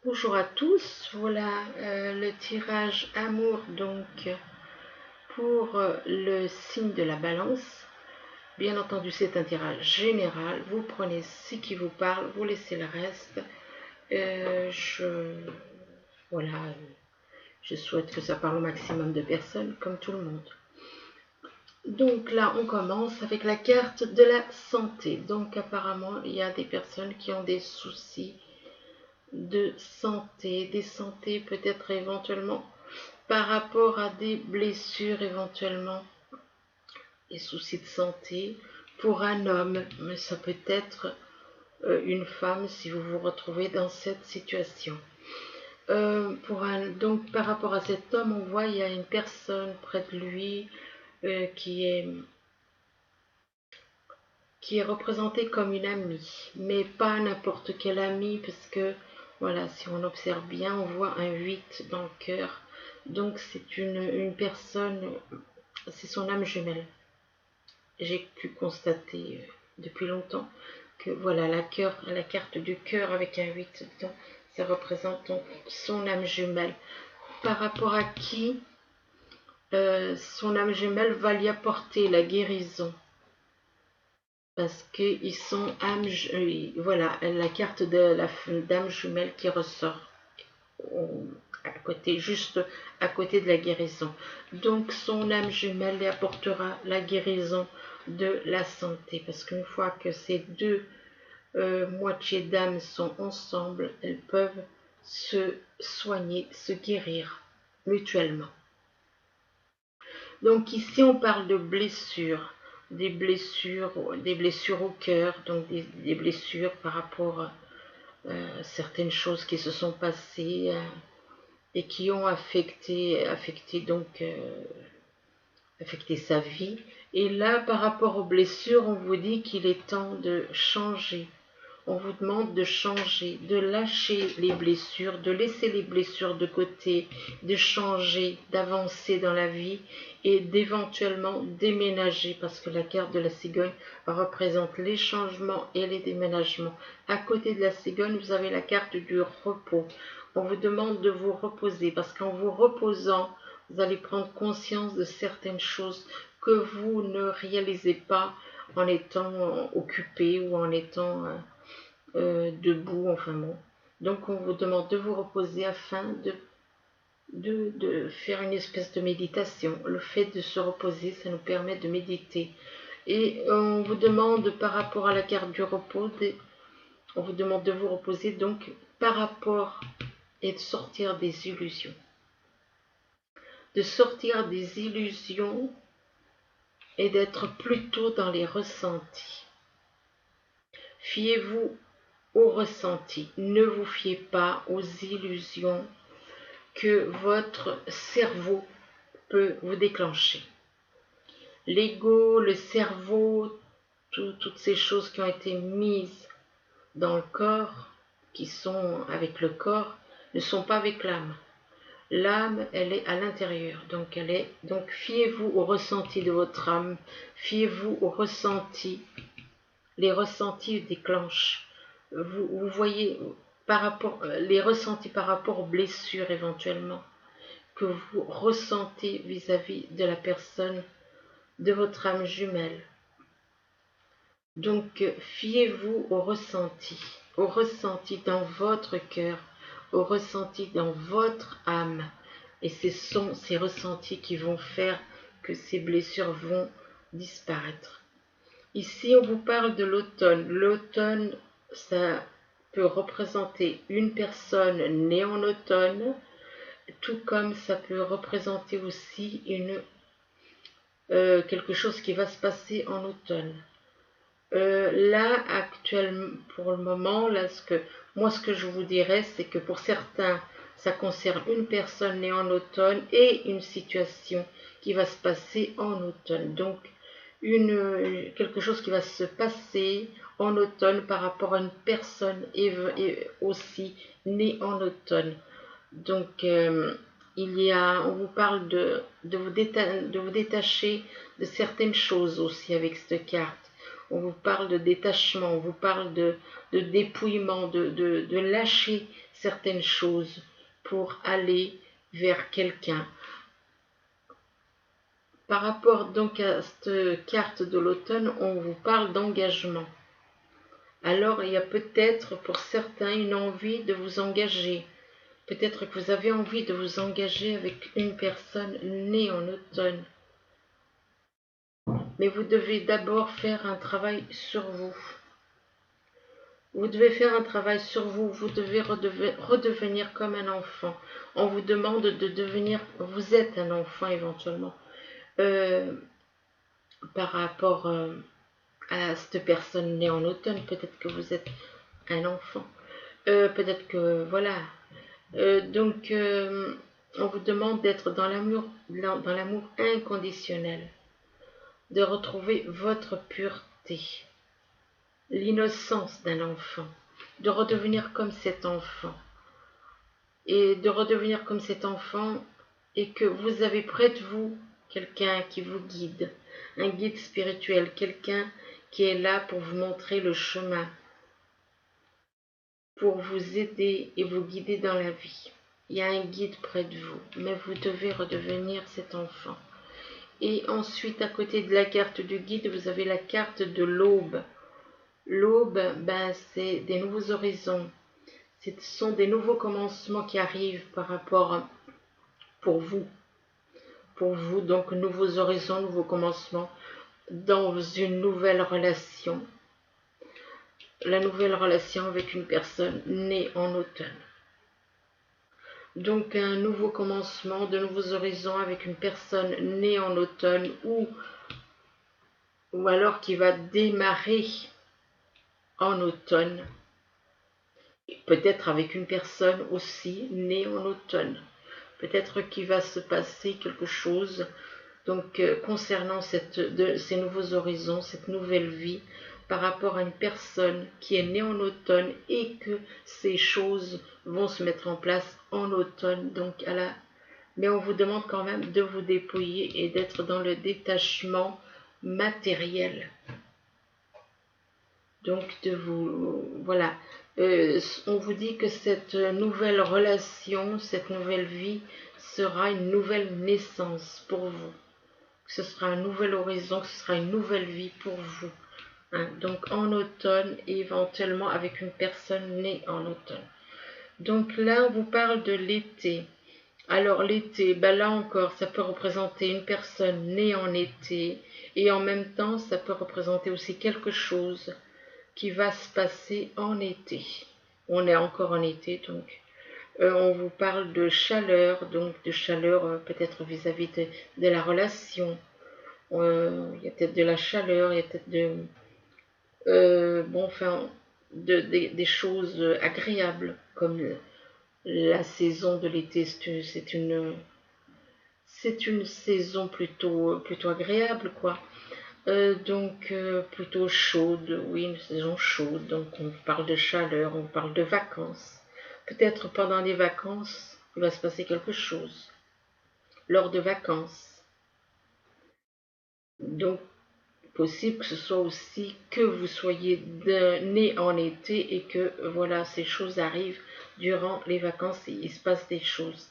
Bonjour à tous, voilà le tirage amour donc pour le signe de la balance. Bien entendu c'est un tirage général, vous prenez ce qui vous parle, vous laissez le reste. Voilà, je souhaite que ça parle au maximum de personnes comme tout le monde. Donc là on commence avec la carte de la santé. Donc apparemment il y a des personnes qui ont des soucis de santé, des santé peut-être éventuellement par rapport à des blessures éventuellement, des soucis de santé pour un homme, mais ça peut être une femme si vous vous retrouvez dans cette situation. Donc par rapport à cet homme, on voit il y a une personne près de lui qui est représentée comme une amie, mais pas n'importe quelle amie, parce que voilà, si on observe bien, on voit un 8 dans le cœur. Donc c'est une personne, c'est son âme jumelle. J'ai pu constater depuis longtemps que voilà, la carte du cœur avec un 8 dedans, ça représente son âme jumelle. Par rapport à qui son âme jumelle va lui apporter la guérison. Parce qu'ils sont voilà, la carte de la dame jumelle qui ressort à côté, juste à côté de la guérison. Donc son âme jumelle lui apportera la guérison de la santé, parce qu'une fois que ces deux moitiés d'âme sont ensemble, elles peuvent se soigner, se guérir mutuellement. Donc ici on parle de blessures, des blessures au cœur, donc des blessures par rapport à certaines choses qui se sont passées et qui ont affecté sa vie. Et là, par rapport aux blessures, on vous dit qu'il est temps de changer. On vous demande de changer, de lâcher les blessures, de laisser les blessures de côté, de changer, d'avancer dans la vie et d'éventuellement déménager, parce que la carte de la cigogne représente les changements et les déménagements. À côté de la cigogne, vous avez la carte du repos. On vous demande de vous reposer, parce qu'en vous reposant, vous allez prendre conscience de certaines choses que vous ne réalisez pas en étant occupé ou en étant debout, enfin bon. Donc on vous demande de vous reposer afin de faire une espèce de méditation. Le fait de se reposer, ça nous permet de méditer. Et on vous demande par rapport à la carte du repos, on vous demande de vous reposer donc par rapport et de sortir des illusions. De sortir des illusions et d'être plutôt dans les ressentis. Fiez-vous aux ressentis, ne vous fiez pas aux illusions que votre cerveau peut vous déclencher. L'ego, le cerveau, toutes ces choses qui ont été mises dans le corps, qui sont avec le corps, ne sont pas avec l'âme. L'âme, elle est à l'intérieur, donc fiez-vous aux ressentis de votre âme, fiez-vous aux ressentis. Les ressentis déclenchent. Vous voyez les ressentis par rapport aux blessures éventuellement que vous ressentez vis-à-vis de la personne de votre âme jumelle. Donc fiez-vous aux ressentis dans votre cœur, aux ressentis dans votre âme. Et ce sont ces ressentis qui vont faire que ces blessures vont disparaître. Ici, on vous parle de l'automne. L'automne, ça peut représenter une personne née en automne, tout comme ça peut représenter aussi quelque chose qui va se passer en automne. Là, actuellement, pour le moment, là, ce que je vous dirais, c'est que pour certains, ça concerne une personne née en automne et une situation qui va se passer en automne. Donc, quelque chose qui va se passer en automne par rapport à une personne et aussi née en automne. Donc, on vous parle de vous détacher de certaines choses aussi avec cette carte. on vous parle de détachement, on vous parle de dépouillement, de lâcher certaines choses pour aller vers quelqu'un. Par rapport donc à cette carte de l'automne, on vous parle d'engagement. Alors il y a peut-être pour certains une envie de vous engager. Peut-être que vous avez envie de vous engager avec une personne née en automne. Mais vous devez d'abord faire un travail sur vous. Vous devez faire un travail sur vous, vous devez redevenir comme un enfant. On vous demande de devenir, vous êtes un enfant éventuellement, par rapport à cette personne née en automne, peut-être que vous êtes un enfant. Peut-être que, voilà. Donc, on vous demande d'être dans l'amour inconditionnel, de retrouver votre pureté, l'innocence d'un enfant, de redevenir comme cet enfant. Et de redevenir comme cet enfant et que vous avez près de vous quelqu'un qui vous guide, un guide spirituel, quelqu'un qui est là pour vous montrer le chemin, pour vous aider et vous guider dans la vie. Il y a un guide près de vous, mais vous devez redevenir cet enfant. Et ensuite, à côté de la carte du guide, vous avez la carte de l'aube. L'aube, c'est des nouveaux horizons. Ce sont des nouveaux commencements qui arrivent par rapport pour vous. Pour vous, donc, nouveaux horizons, nouveaux commencements dans une nouvelle relation. La nouvelle relation avec une personne née en automne. Donc un nouveau commencement, de nouveaux horizons avec une personne née en automne ou alors qui va démarrer en automne. Peut-être avec une personne aussi née en automne. Peut-être qu'il va se passer quelque chose donc concernant ces nouveaux horizons, cette nouvelle vie, par rapport à une personne qui est née en automne et que ces choses vont se mettre en place en automne. Donc mais on vous demande quand même de vous dépouiller et d'être dans le détachement matériel. Donc voilà. On vous dit que cette nouvelle relation, cette nouvelle vie sera une nouvelle naissance pour vous. Que ce sera un nouvel horizon, que ce sera une nouvelle vie pour vous. Donc en automne et éventuellement avec une personne née en automne. Donc là, on vous parle de l'été. Alors l'été, là encore, ça peut représenter une personne née en été et en même temps, ça peut représenter aussi quelque chose qui va se passer en été. On est encore en été, donc on vous parle de chaleur, donc de chaleur peut-être vis-à-vis de la relation. Il y a peut-être de la chaleur, il y a peut-être des choses agréables, comme la saison de l'été, c'est une saison plutôt agréable, quoi. Donc plutôt chaude, oui, une saison chaude, donc on parle de chaleur, on parle de vacances. Peut-être pendant les vacances, il va se passer quelque chose, lors de vacances. Donc, possible que ce soit aussi que vous soyez né en été et que voilà, ces choses arrivent durant les vacances et il se passe des choses.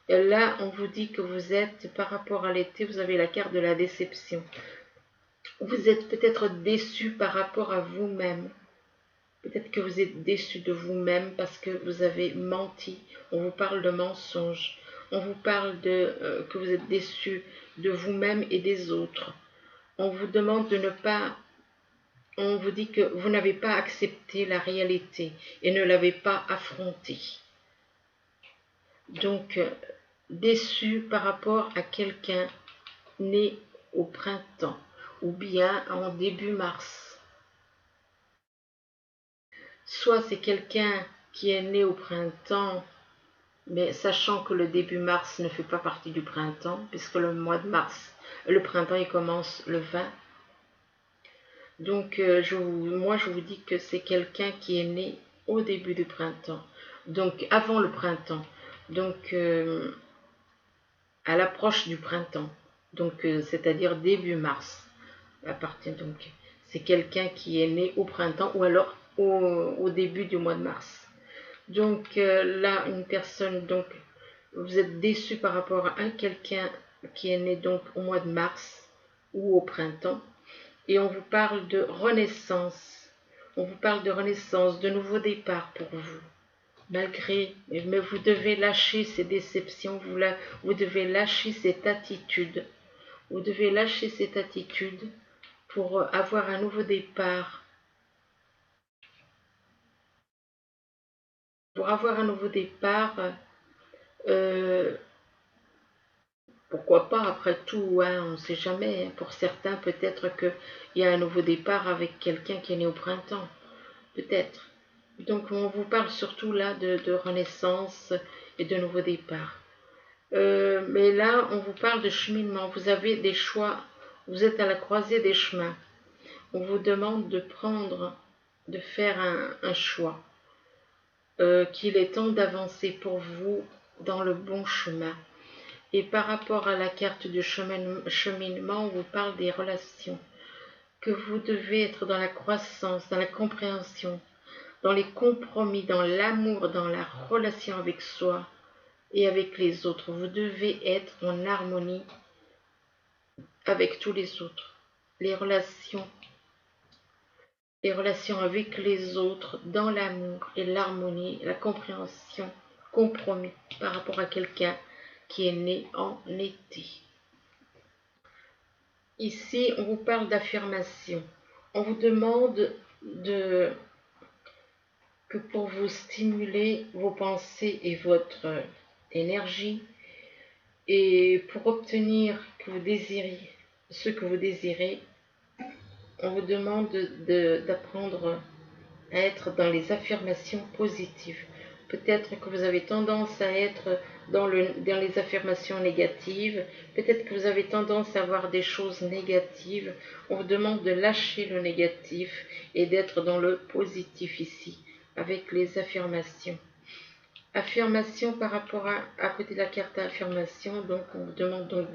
Et là, on vous dit que vous êtes, par rapport à l'été, vous avez la carte de la déception. Vous êtes peut-être déçu par rapport à vous-même. Peut-être que vous êtes déçu de vous-même parce que vous avez menti. On vous parle de mensonge. On vous parle que vous êtes déçu de vous-même et des autres. On vous demande de ne pas... On vous dit que vous n'avez pas accepté la réalité et ne l'avez pas affrontée. Donc, déçu par rapport à quelqu'un né au printemps ou bien en début mars. Soit c'est quelqu'un qui est né au printemps, mais sachant que le début mars ne fait pas partie du printemps, puisque le mois de mars, le printemps il commence le 20. Donc moi je vous dis que c'est quelqu'un qui est né au début du printemps, donc avant le printemps, donc à l'approche du printemps, donc c'est-à-dire début mars. À partir donc C'est quelqu'un qui est né au printemps ou alors au début du mois de mars. Donc là, une personne, donc vous êtes déçu par rapport à quelqu'un qui est né donc au mois de mars ou au printemps. Et on vous parle de renaissance. On vous parle de renaissance, de nouveau départ pour vous. Mais vous devez lâcher ces déceptions, vous devez lâcher cette attitude. Vous devez lâcher cette attitude pour avoir un nouveau départ. Pour avoir un nouveau départ, euh, pourquoi pas, après tout, hein, on ne sait jamais. Pour certains, peut-être qu'il y a un nouveau départ avec quelqu'un qui est né au printemps. Peut-être. Donc on vous parle surtout là de renaissance et de nouveau départ. Mais là, on vous parle de cheminement. Vous avez des choix. Vous êtes à la croisée des chemins. On vous demande de faire un choix. Qu'il est temps d'avancer pour vous dans le bon chemin. Et par rapport à la carte du cheminement, on vous parle des relations. Que vous devez être dans la croissance, dans la compréhension, dans les compromis, dans l'amour, dans la relation avec soi et avec les autres. Vous devez être en harmonie avec tous les autres. Les relations avec les autres, dans l'amour et l'harmonie, la compréhension, compromis par rapport à quelqu'un qui est né en été. Ici, on vous parle d'affirmation. On vous demande que pour vous stimuler vos pensées et votre énergie, et pour obtenir ce que vous désirez, on vous demande d'apprendre à être dans les affirmations positives. Peut-être que vous avez tendance à être dans les affirmations négatives, peut-être que vous avez tendance à voir des choses négatives. On vous demande de lâcher le négatif et d'être dans le positif ici, avec les affirmations. Affirmation par rapport à côté de la carte affirmation, donc on vous demande donc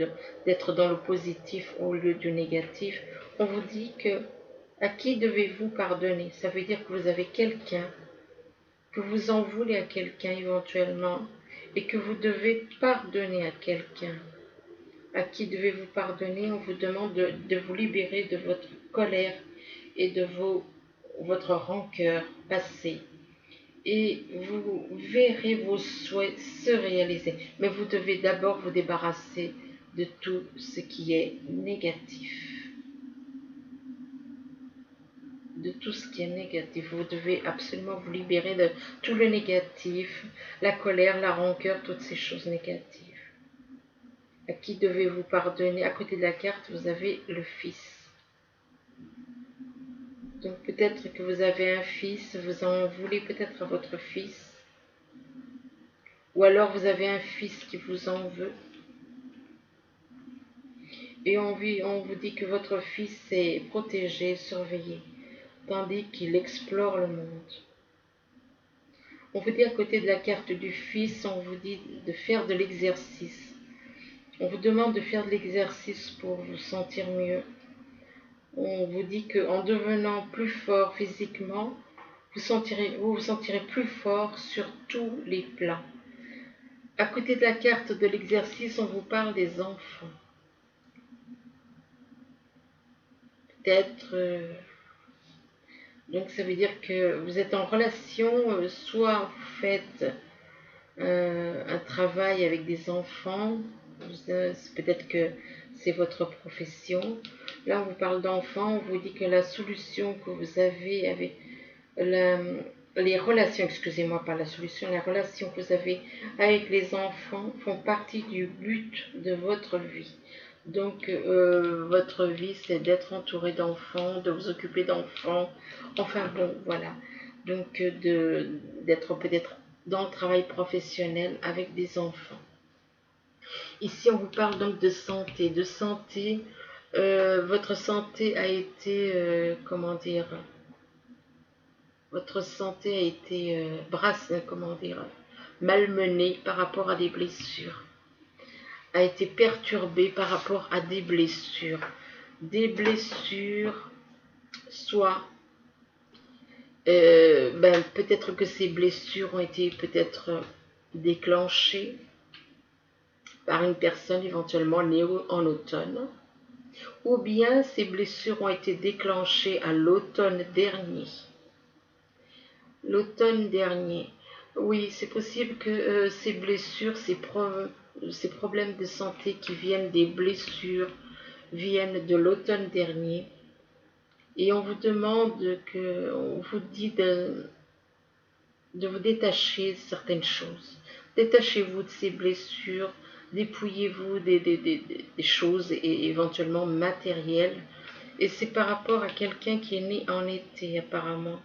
d'être dans le positif au lieu du négatif. On vous dit que à qui devez-vous pardonner? Ça veut dire que vous avez quelqu'un, que vous en voulez à quelqu'un éventuellement, et que vous devez pardonner à quelqu'un. À qui devez-vous pardonner? On vous demande de vous libérer de votre colère et de votre rancœur passée. Et vous verrez vos souhaits se réaliser. Mais vous devez d'abord vous débarrasser de tout ce qui est négatif. De tout ce qui est négatif. Vous devez absolument vous libérer de tout le négatif, la colère, la rancœur, toutes ces choses négatives. À qui devez-vous pardonner? À côté de la carte, vous avez le Fils. Donc peut-être que vous avez un fils, vous en voulez peut-être à votre fils. Ou alors vous avez un fils qui vous en veut. Et on vous dit que votre fils est protégé, surveillé, tandis qu'il explore le monde. On vous dit à côté de la carte du fils, on vous dit de faire de l'exercice. On vous demande de faire de l'exercice pour vous sentir mieux. On vous dit qu'en devenant plus fort physiquement, vous vous sentirez plus fort sur tous les plans. À côté de la carte de l'exercice, on vous parle des enfants. Peut-être, donc ça veut dire que vous êtes en relation, soit vous faites un travail avec des enfants, peut-être que c'est votre profession. Là, on vous parle d'enfants, on vous dit que la solution que vous avez avec les relations, excusez-moi, pas la solution, les relations que vous avez avec les enfants font partie du but de votre vie. Donc, votre vie, c'est d'être entouré d'enfants, de vous occuper d'enfants. Enfin bon, voilà. Donc, d'être peut-être dans le travail professionnel avec des enfants. Ici, on vous parle donc de santé. Votre santé a été, votre santé a été malmenée par rapport à des blessures, a été perturbée par rapport à des blessures soit peut-être que ces blessures ont été peut-être déclenchées par une personne éventuellement née en automne, ou bien ces blessures ont été déclenchées à l'automne dernier. L'automne dernier. Oui, c'est possible que ces blessures, ces problèmes de santé qui viennent des blessures viennent de l'automne dernier. Et on vous demande on vous dit de vous détacher de certaines choses. Détachez-vous de ces blessures, dépouillez-vous des choses et éventuellement matérielles. Et c'est par rapport à quelqu'un qui est né en été apparemment.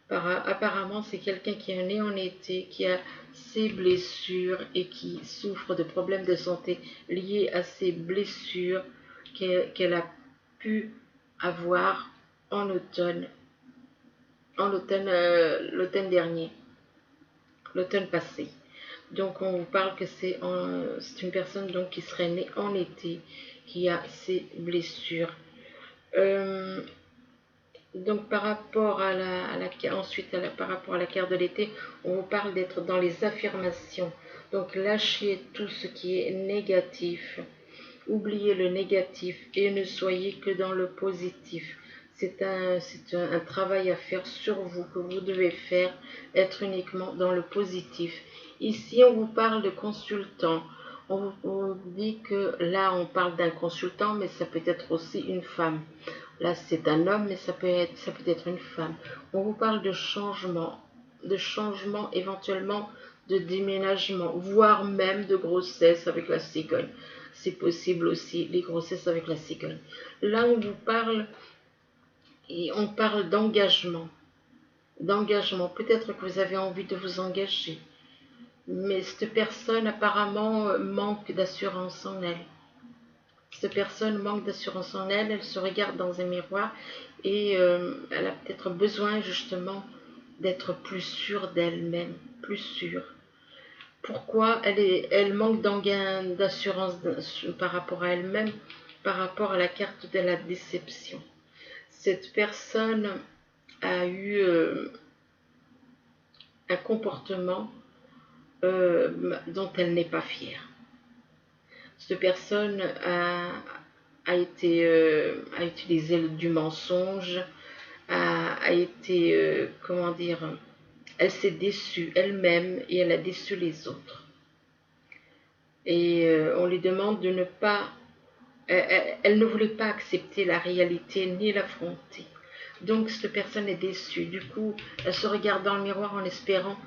Apparemment, c'est quelqu'un qui est né en été, qui a ses blessures et qui souffre de problèmes de santé liés à ces blessures qu'elle a pu avoir en automne, l'automne dernier, l'automne passé. Donc on vous parle que c'est une personne donc qui serait née en été, qui a ces blessures. Euh, Donc par rapport ensuite par rapport à la carte de l'été, on vous parle d'être dans les affirmations. Donc lâchez tout ce qui est négatif. Oubliez le négatif et ne soyez que dans le positif. C'est un travail à faire sur vous que vous devez faire, être uniquement dans le positif. Ici, on vous parle de consultant. On dit que là, on parle d'un consultant, mais ça peut être aussi une femme. Là, c'est un homme, mais ça peut être une femme. On vous parle de changement éventuellement de déménagement, voire même de grossesse avec la cigogne. C'est possible aussi, les grossesses avec la cigogne. Là, on vous parle, et on parle d'engagement. D'engagement. Peut-être que vous avez envie de vous engager. Mais cette personne apparemment manque d'assurance en elle. Cette personne manque d'assurance en elle, elle se regarde dans un miroir et elle a peut-être besoin justement d'être plus sûre d'elle-même, plus sûre. Pourquoi elle manque d'assurance par rapport à elle-même, par rapport à la carte de la déception. Cette personne a eu un comportement dont elle n'est pas fière. Cette personne a utilisé du mensonge, a été, comment dire, elle s'est déçue elle-même et elle a déçu les autres. Et on lui demande de ne pas, elle ne voulait pas accepter la réalité ni l'affronter. Donc cette personne est déçue. Du coup, elle se regarde dans le miroir en espérant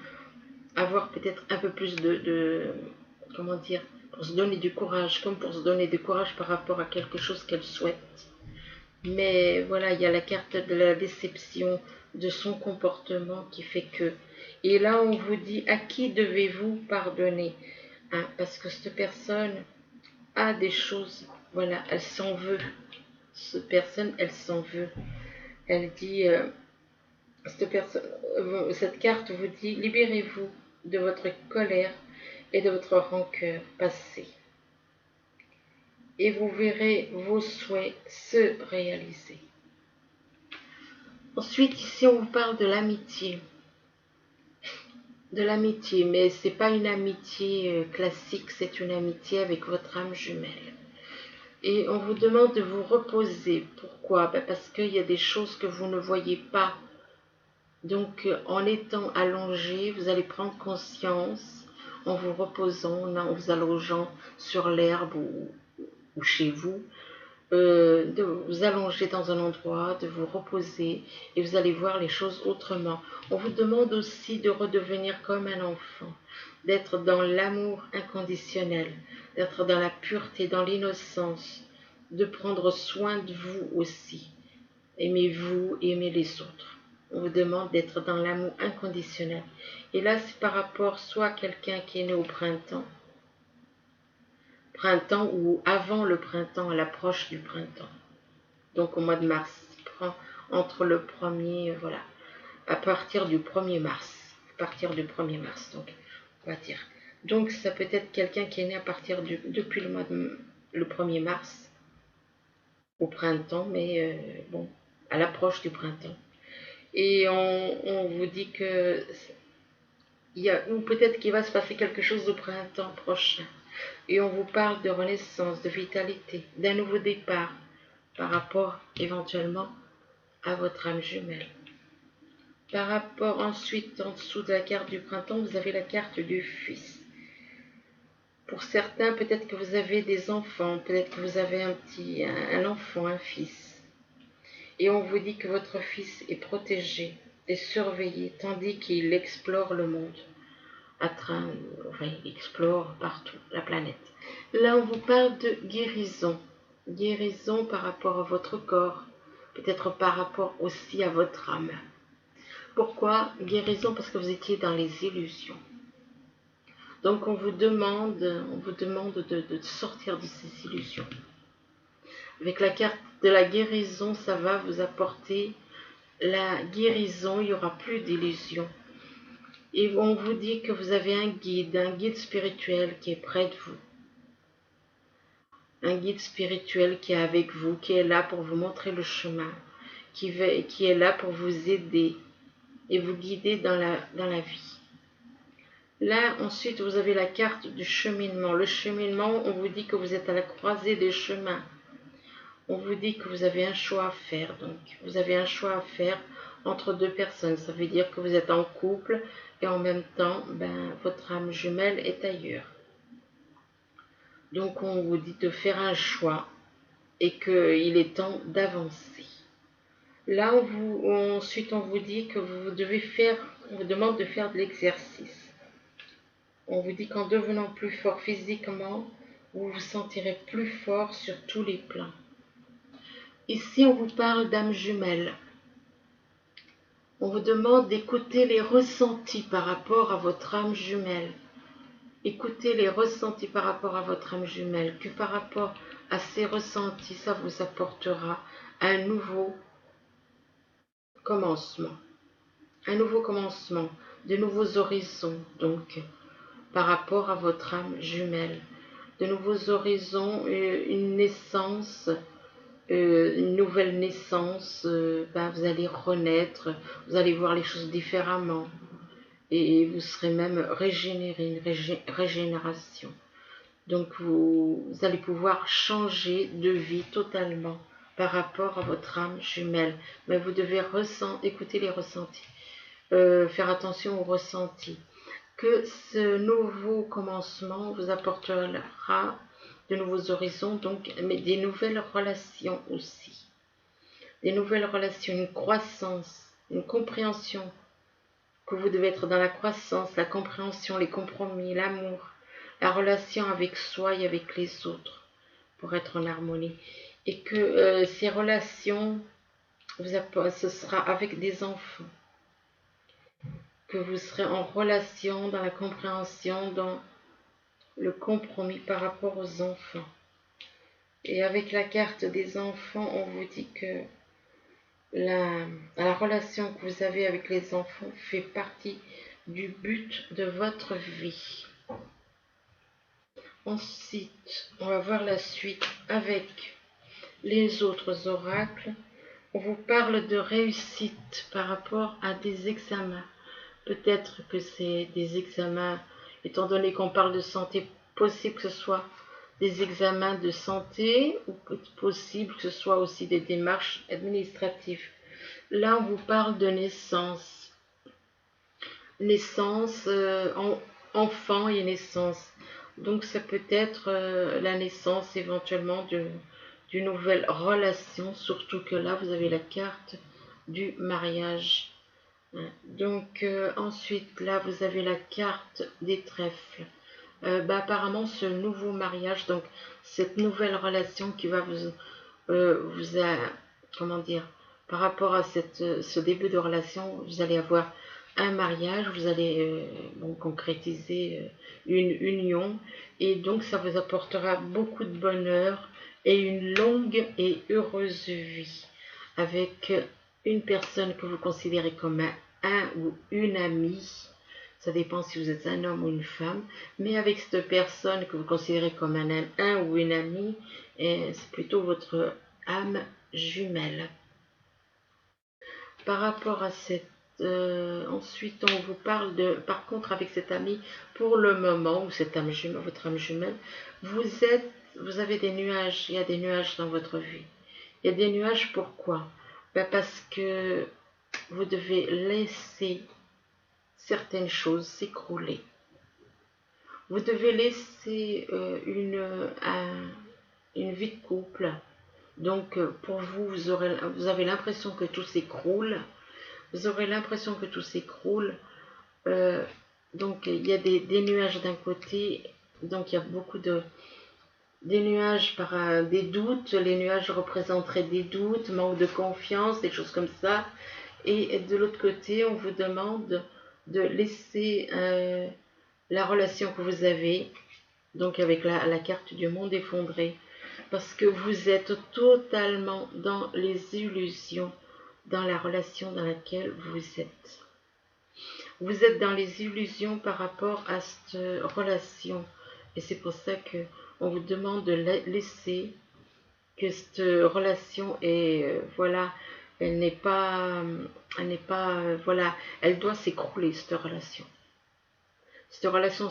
avoir peut-être un peu plus comment dire, pour se donner du courage, comme pour se donner du courage par rapport à quelque chose qu'elle souhaite. Mais voilà, il y a la carte de la déception, de son comportement qui fait que. Et là, on vous dit à qui devez-vous pardonner, hein, parce que cette personne a des choses, voilà, elle s'en veut. Cette personne, elle s'en veut. Elle dit, cette carte vous dit, libérez-vous de votre colère et de votre rancœur passée. Et vous verrez vos souhaits se réaliser. Ensuite, ici, on vous parle de l'amitié. De l'amitié, mais ce n'est pas une amitié classique, c'est une amitié avec votre âme jumelle. Et on vous demande de vous reposer. Pourquoi? Parce qu'il y a des choses que vous ne voyez pas. Donc, en étant allongé, vous allez prendre conscience, en vous reposant, en vous allongeant sur l'herbe ou chez vous, de vous allonger dans un endroit, de vous reposer et vous allez voir les choses autrement. On vous demande aussi de redevenir comme un enfant, d'être dans l'amour inconditionnel, d'être dans la pureté, dans l'innocence, de prendre soin de vous aussi. Aimez-vous, aimez les autres. On vous demande d'être dans l'amour inconditionnel. Et là, c'est par rapport soit à quelqu'un qui est né au printemps ou avant le printemps, à l'approche du printemps. Donc au mois de mars, entre le 1er, voilà, à partir du 1er mars. À partir du 1er mars, donc, on va dire. Donc ça peut être quelqu'un qui est né depuis le 1er mars, au printemps, mais bon, à l'approche du printemps. Et on vous dit que ou peut-être qu'il va se passer quelque chose au printemps prochain. Et on vous parle de renaissance, de vitalité, d'un nouveau départ par rapport éventuellement à votre âme jumelle. Par rapport ensuite, en dessous de la carte du printemps, vous avez la carte du fils. Pour certains, peut-être que vous avez des enfants, peut-être que vous avez un enfant, un fils. Et on vous dit que votre fils est protégé, est surveillé, tandis qu'il explore le monde. Il explore partout, la planète. Là, on vous parle de guérison. Guérison par rapport à votre corps, peut-être par rapport aussi à votre âme. Pourquoi guérison? Parce que vous étiez dans les illusions. Donc on vous demande de sortir de ces illusions. Avec la carte de la guérison, ça va vous apporter la guérison, il n'y aura plus d'illusions. Et on vous dit que vous avez un guide spirituel qui est près de vous. Un guide spirituel qui est avec vous, qui est là pour vous montrer le chemin, qui est là pour vous aider et vous guider dans la vie. Là, ensuite, vous avez la carte du cheminement. Le cheminement, on vous dit que vous êtes à la croisée des chemins. On vous dit que vous avez un choix à faire. Donc, vous avez un choix à faire entre deux personnes. Ça veut dire que vous êtes en couple et en même temps, votre âme jumelle est ailleurs. Donc, on vous dit de faire un choix et qu'il est temps d'avancer. Là, ensuite, on vous dit que on vous demande de faire de l'exercice. On vous dit qu'en devenant plus fort physiquement, vous vous sentirez plus fort sur tous les plans. Ici, on vous parle d'âme jumelle. On vous demande d'écouter les ressentis par rapport à votre âme jumelle. Écoutez les ressentis par rapport à votre âme jumelle, que par rapport à ces ressentis, ça vous apportera un nouveau commencement. Un nouveau commencement, de nouveaux horizons, donc, par rapport à votre âme jumelle. De nouveaux horizons, une naissance, une nouvelle naissance, vous allez renaître, vous allez voir les choses différemment et vous serez même régénéré, une régénération. Donc vous allez pouvoir changer de vie totalement par rapport à votre âme jumelle. Mais vous devez écouter les ressentis, faire attention aux ressentis. Que ce nouveau commencement vous apportera de nouveaux horizons, mais des nouvelles relations aussi. Des nouvelles relations, une croissance, une compréhension, que vous devez être dans la croissance, la compréhension, les compromis, l'amour, la relation avec soi et avec les autres, pour être en harmonie. Et que ces relations, ce sera avec des enfants. Que vous serez en relation, dans la compréhension, dans le compromis par rapport aux enfants. Et avec la carte des enfants, on vous dit que la relation que vous avez avec les enfants fait partie du but de votre vie. Ensuite, on va voir la suite avec les autres oracles. On vous parle de réussite par rapport à des examens. Peut-être que c'est des examens, étant donné qu'on parle de santé, possible que ce soit des examens de santé ou possible que ce soit aussi des démarches administratives. Là, on vous parle de naissance. Naissance, enfant et naissance. Donc, ça peut être la naissance éventuellement d'une nouvelle relation, surtout que là, vous avez la carte du mariage. Donc, ensuite, là, vous avez la carte des trèfles. Apparemment, ce nouveau mariage, donc cette nouvelle relation qui va comment dire, par rapport à ce début de relation, vous allez avoir un mariage, vous allez concrétiser une union, et donc ça vous apportera beaucoup de bonheur et une longue et heureuse vie avec une personne que vous considérez comme un ou une amie. Ça dépend si vous êtes un homme ou une femme, mais avec cette personne que vous considérez comme un ou une amie, c'est plutôt votre âme jumelle. par rapport à cette... ensuite, on vous parle de... Par contre, avec cet ami, pour le moment, ou cette âme jumelle, votre âme jumelle, vous avez des nuages. Il y a des nuages dans votre vie. Il y a des nuages, pourquoi? Ben parce que vous devez laisser certaines choses s'écrouler. Vous devez laisser une vie de couple. Donc, pour vous, vous avez l'impression que tout s'écroule. Vous aurez l'impression que tout s'écroule. Euh, donc, il y a des nuages d'un côté. Donc, il y a beaucoup des nuages par des doutes. Les nuages représenteraient des doutes, manque de confiance, des choses comme ça. Et de l'autre côté, on vous demande de laisser la relation que vous avez, donc avec la carte du monde effondré, parce que vous êtes totalement dans les illusions, dans la relation dans laquelle vous êtes. Vous êtes dans les illusions par rapport à cette relation. Et c'est pour ça que on vous demande de laisser que cette relation est, voilà, voilà, elle doit s'écrouler, cette relation. Cette relation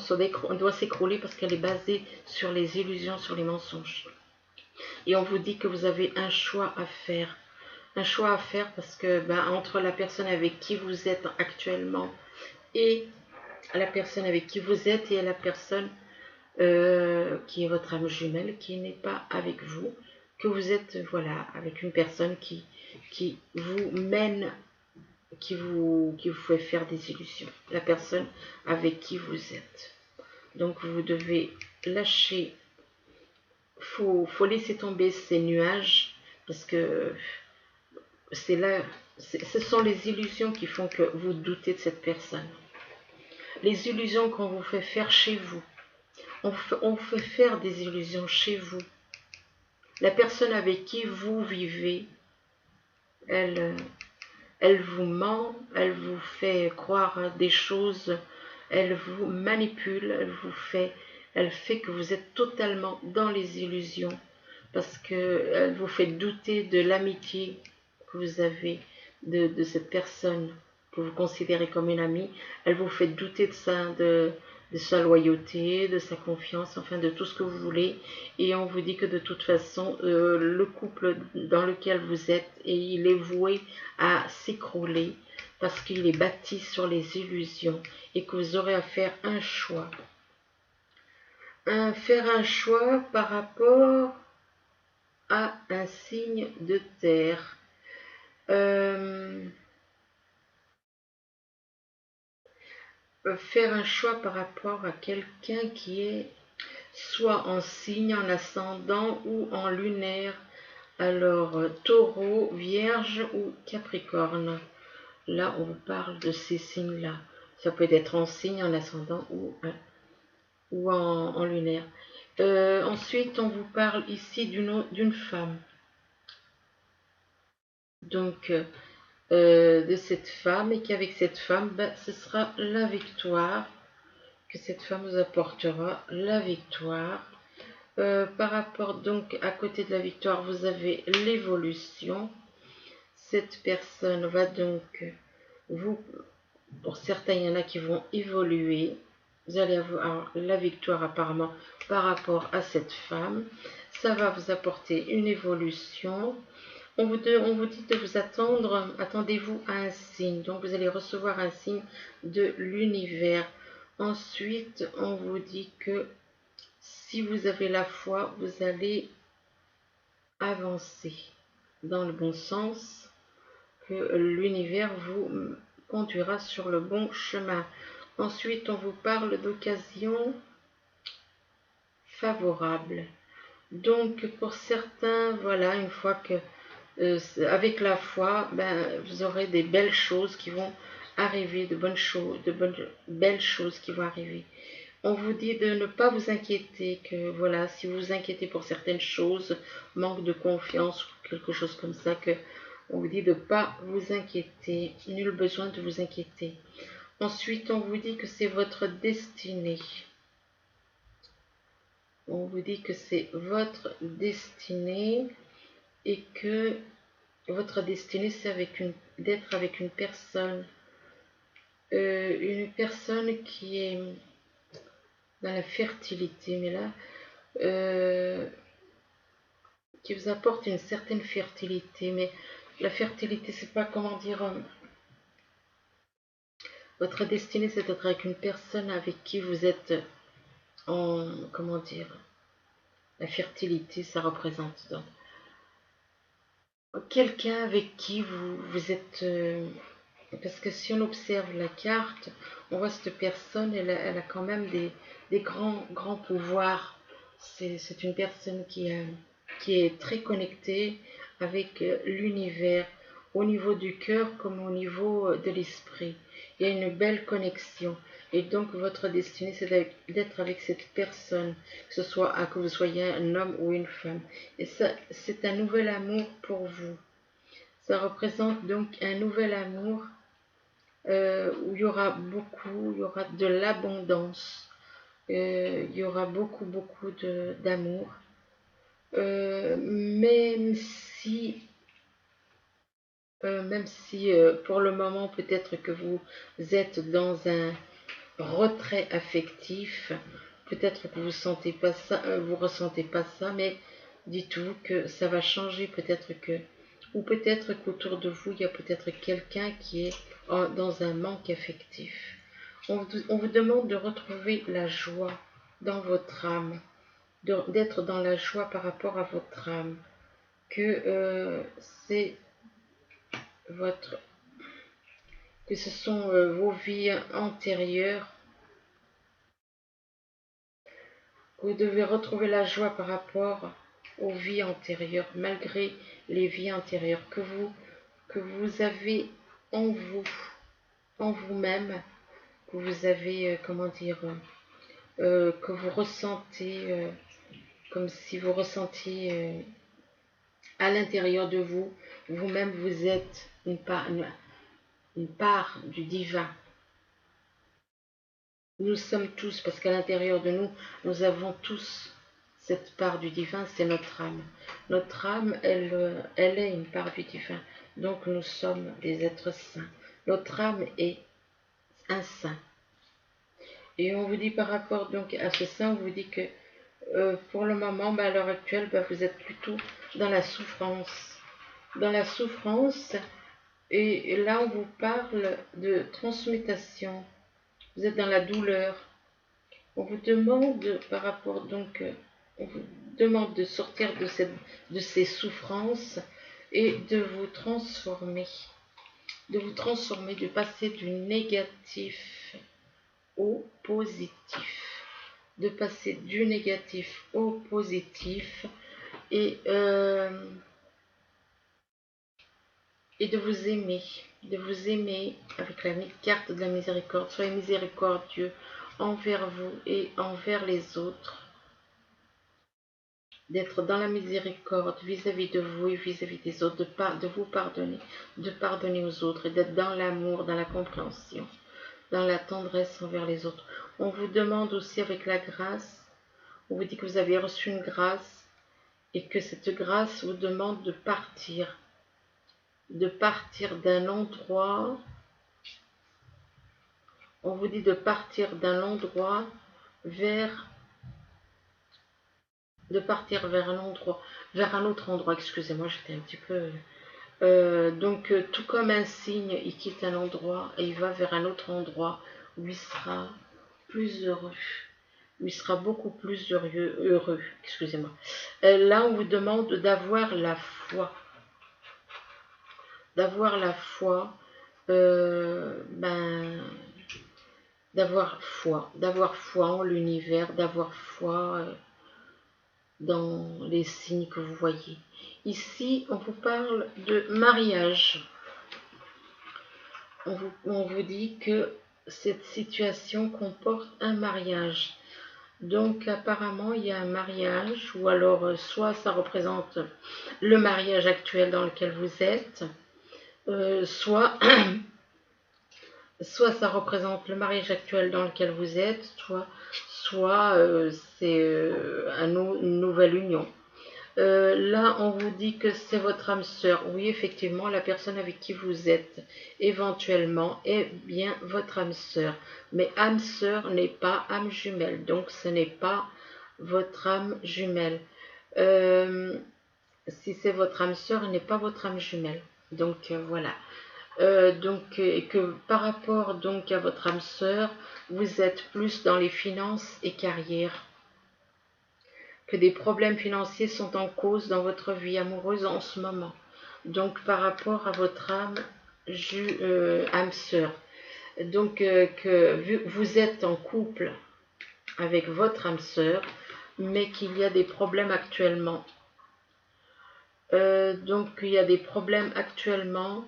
doit s'écrouler parce qu'elle est basée sur les illusions, sur les mensonges. Et on vous dit que vous avez un choix à faire. Un choix à faire parce que entre la personne avec qui vous êtes actuellement et la personne avec qui vous êtes et la personne qui est votre âme jumelle, qui n'est pas avec vous, que vous êtes voilà avec une personne qui vous mène, qui vous fait faire des illusions, la personne avec qui vous êtes. Donc vous devez lâcher, faut laisser tomber ces nuages parce que c'est là, ce sont les illusions qui font que vous doutez de cette personne. Les illusions qu'on vous fait faire chez vous. On fait faire des illusions chez vous. La personne avec qui vous vivez, elle vous ment, elle vous fait croire des choses, elle vous manipule, elle fait que vous êtes totalement dans les illusions parce qu'elle vous fait douter de l'amitié que vous avez de cette personne que vous considérez comme une amie. Elle vous fait douter de sa loyauté, de sa confiance, enfin de tout ce que vous voulez. Et on vous dit que de toute façon, le couple dans lequel vous êtes, et il est voué à s'écrouler parce qu'il est bâti sur les illusions et que vous aurez à faire un choix. Faire un choix par rapport à un signe de terre. Faire un choix par rapport à quelqu'un qui est soit en signe, en ascendant ou en lunaire. Alors, taureau, vierge ou capricorne. Là, on vous parle de ces signes-là. Ça peut être en signe, en ascendant ou en lunaire. Ensuite, on vous parle ici d'une femme. Donc, de cette femme et qu'avec cette femme, ce sera la victoire, que cette femme vous apportera la victoire. Par rapport donc à côté de la victoire, vous avez l'évolution. Cette personne va donc pour certains, il y en a qui vont évoluer. Vous allez avoir la victoire apparemment par rapport à cette femme. Ça va vous apporter une évolution. On vous dit de vous attendre, attendez-vous à un signe. Donc vous allez recevoir un signe de l'univers. Ensuite, on vous dit que si vous avez la foi, vous allez avancer dans le bon sens, que l'univers vous conduira sur le bon chemin. Ensuite, on vous parle d'occasions favorables. Donc, pour certains, voilà, une fois que, avec la foi, vous aurez des belles choses qui vont arriver, de belles choses qui vont arriver. On vous dit de ne pas vous inquiéter, que voilà, si vous vous inquiétez pour certaines choses, manque de confiance ou quelque chose comme ça, que on vous dit de ne pas vous inquiéter, nul besoin de vous inquiéter. Ensuite, on vous dit que c'est votre destinée. On vous dit que c'est votre destinée et que votre destinée, c'est avec une d'être avec une personne qui est dans la fertilité, mais là, qui vous apporte une certaine fertilité, mais la fertilité, c'est pas comment dire, votre destinée, c'est d'être avec une personne avec qui vous êtes en, comment dire, la fertilité, ça représente donc quelqu'un avec qui vous êtes, parce que si on observe la carte, on voit cette personne, elle a quand même des grands pouvoirs. C'est une personne qui est très connectée avec l'univers, au niveau du cœur comme au niveau de l'esprit. Il y a une belle connexion. Et donc votre destinée, c'est d'être avec cette personne, que ce soit que vous soyez un homme ou une femme. Et ça, c'est un nouvel amour pour vous. Ça représente donc un nouvel amour où il y aura de l'abondance, il y aura beaucoup d'amour. Même si pour le moment peut-être que vous êtes dans un retrait affectif, peut-être que vous ressentez pas ça, mais dites-vous que ça va changer, ou peut-être qu'autour de vous, il y a peut-être quelqu'un qui est dans un manque affectif. On vous demande de retrouver la joie dans votre âme, d'être dans la joie par rapport à votre âme, que c'est votre, que ce sont vos vies antérieures. Vous devez retrouver la joie par rapport aux vies antérieures, malgré les vies antérieures que vous avez en vous, en vous-même, que vous avez, comment dire, que vous ressentez, comme si vous ressentiez à l'intérieur de vous, vous-même vous êtes une part du divin. Nous sommes tous, parce qu'à l'intérieur de nous, nous avons tous cette part du divin, c'est notre âme. Notre âme, elle est une part du divin. Donc nous sommes des êtres saints. Notre âme est un saint. Et on vous dit par rapport donc à ce saint, on vous dit que pour le moment, à l'heure actuelle, vous êtes plutôt dans la souffrance. Dans la souffrance, et là on vous parle de transmutation. Vous êtes dans la douleur. On vous demande par rapport donc, on vous demande de sortir de ces souffrances et de passer du négatif au positif, de passer du négatif au positif et, et de vous aimer avec la carte de la miséricorde. Soyez miséricordieux envers vous et envers les autres, d'être dans la miséricorde vis-à-vis de vous et vis-à-vis des autres, de vous pardonner, de pardonner aux autres et d'être dans l'amour, dans la compréhension, dans la tendresse envers les autres. On vous demande aussi avec la grâce, on vous dit que vous avez reçu une grâce et que cette grâce vous demande de partir d'un endroit. On vous dit de partir d'un endroit vers vers un autre endroit. Excusez-moi, j'étais un petit peu. Donc, tout comme un cygne, il quitte un endroit et il va vers un autre endroit où il sera plus heureux, où il sera beaucoup plus heureux. Excusez-moi. Là, on vous demande d'avoir la foi, d'avoir la foi. D'avoir foi en l'univers, d'avoir foi dans les signes que vous voyez. Ici, on vous parle de mariage. On vous dit que cette situation comporte un mariage. Donc apparemment, il y a un mariage, ou alors soit ça représente le mariage actuel dans lequel vous êtes, soit ça représente le mariage actuel dans lequel vous êtes, soit c'est une nouvelle union. Là, on vous dit que c'est votre âme sœur. Oui, effectivement, la personne avec qui vous êtes éventuellement est bien votre âme sœur. Mais âme sœur n'est pas âme jumelle. Donc, ce n'est pas votre âme jumelle. Euh, si c'est votre âme sœur, elle n'est pas votre âme jumelle. Donc, voilà. Et que par rapport donc à votre âme sœur, vous êtes plus dans les finances et carrière, que des problèmes financiers sont en cause dans votre vie amoureuse en ce moment. Donc par rapport à votre âme sœur, donc que vous êtes en couple avec votre âme sœur, mais qu'il y a des problèmes actuellement. Donc il y a des problèmes actuellement,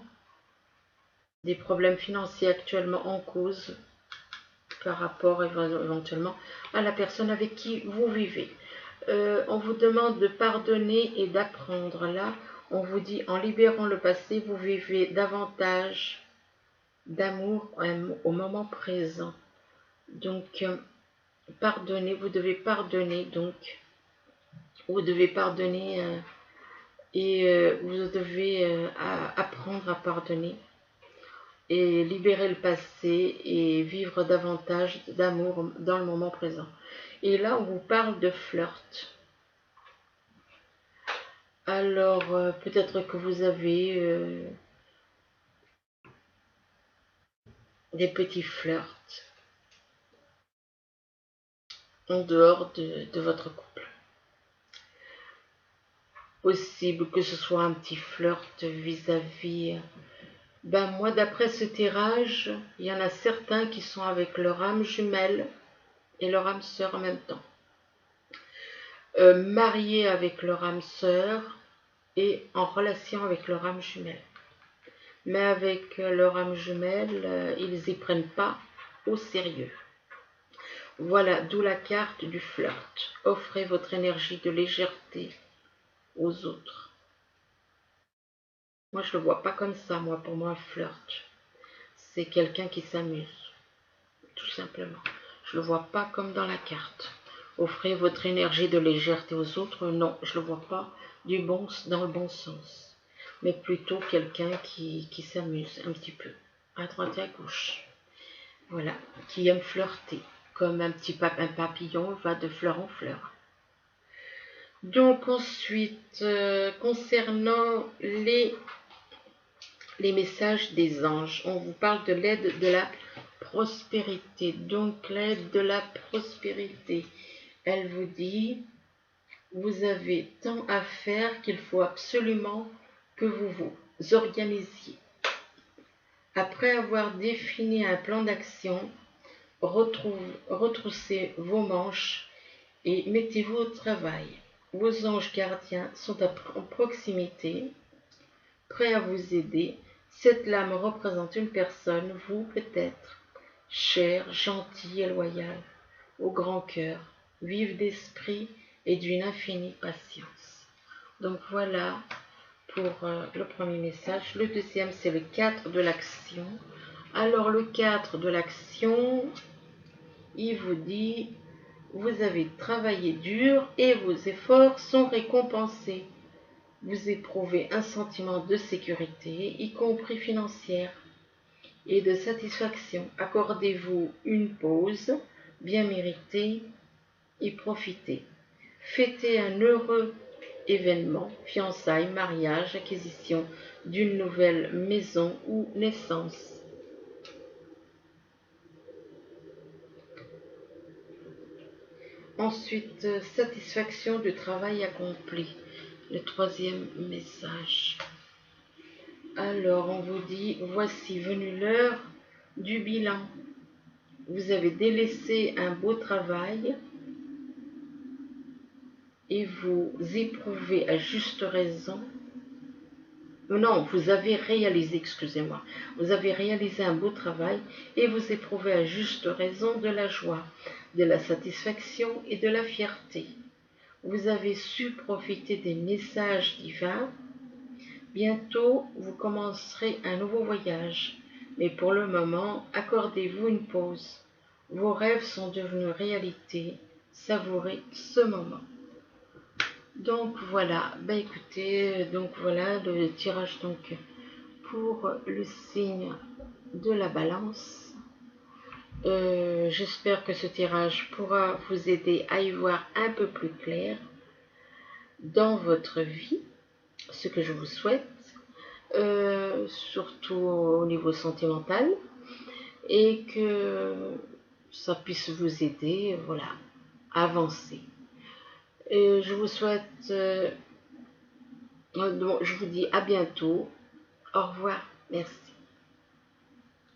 des problèmes financiers actuellement en cause par rapport éventuellement à la personne avec qui vous vivez. On vous demande de pardonner et d'apprendre. Là, on vous dit, en libérant le passé, vous vivez davantage d'amour au moment présent. Donc, pardonnez, vous devez pardonner, donc, vous devez pardonner vous devez apprendre à pardonner et libérer le passé et vivre davantage d'amour dans le moment présent. Et là, on vous parle de flirt. Alors, peut-être que vous avez des petits flirts en dehors de votre couple. Possible que ce soit un petit flirt vis-à-vis. Ben moi, d'après ce tirage, il y en a certains qui sont avec leur âme jumelle et leur âme sœur en même temps. Mariés avec leur âme sœur et en relation avec leur âme jumelle. Mais avec leur âme jumelle, ils n'y prennent pas au sérieux. Voilà, d'où la carte du flirt. Offrez votre énergie de légèreté aux autres. Moi, je le vois pas comme ça, moi. Pour moi, un flirt, c'est quelqu'un qui s'amuse, tout simplement. Je le vois pas comme dans la carte. Offrez votre énergie de légèreté aux autres. Non, je le vois pas dans le bon sens. Mais plutôt quelqu'un qui s'amuse un petit peu, à droite et à gauche. Voilà, qui aime flirter. Comme un papillon va de fleur en fleur. Donc ensuite, concernant les messages des anges, on vous parle de l'aide de la prospérité. Donc l'aide de la prospérité, elle vous dit, vous avez tant à faire qu'il faut absolument que vous vous organisiez. Après avoir défini un plan d'action, retroussez vos manches et mettez-vous au travail. Vos anges gardiens sont en proximité, prêts à vous aider. Cette lame représente une personne, vous peut-être, chère, gentille et loyale, au grand cœur, vive d'esprit et d'une infinie patience. Donc voilà pour le premier message. Le deuxième, c'est le 4 de l'action. Alors le 4 de l'action, il vous dit, vous avez travaillé dur et vos efforts sont récompensés. Vous éprouvez un sentiment de sécurité, y compris financière, et de satisfaction. Accordez-vous une pause bien méritée et profitez. Fêtez un heureux événement, fiançailles, mariage, acquisition d'une nouvelle maison ou naissance. Ensuite, satisfaction du travail accompli. Le troisième message. Alors, on vous dit, voici venue l'heure du bilan. Vous avez délaissé un beau travail et vous éprouvez à juste raison. Non, vous avez réalisé, excusez-moi, vous avez réalisé un beau travail et vous éprouvez à juste raison de la joie, de la satisfaction et de la fierté. Vous avez su profiter des messages divins. Bientôt, vous commencerez un nouveau voyage, mais pour le moment, accordez-vous une pause. Vos rêves sont devenus réalité. Savourez ce moment. Donc voilà, bah écoutez, donc voilà le tirage donc pour le signe de la balance. J'espère que ce tirage pourra vous aider à y voir un peu plus clair dans votre vie, ce que je vous souhaite, surtout au niveau sentimental, et que ça puisse vous aider, voilà, à avancer. Et je vous souhaite, je vous dis à bientôt. Au revoir. Merci.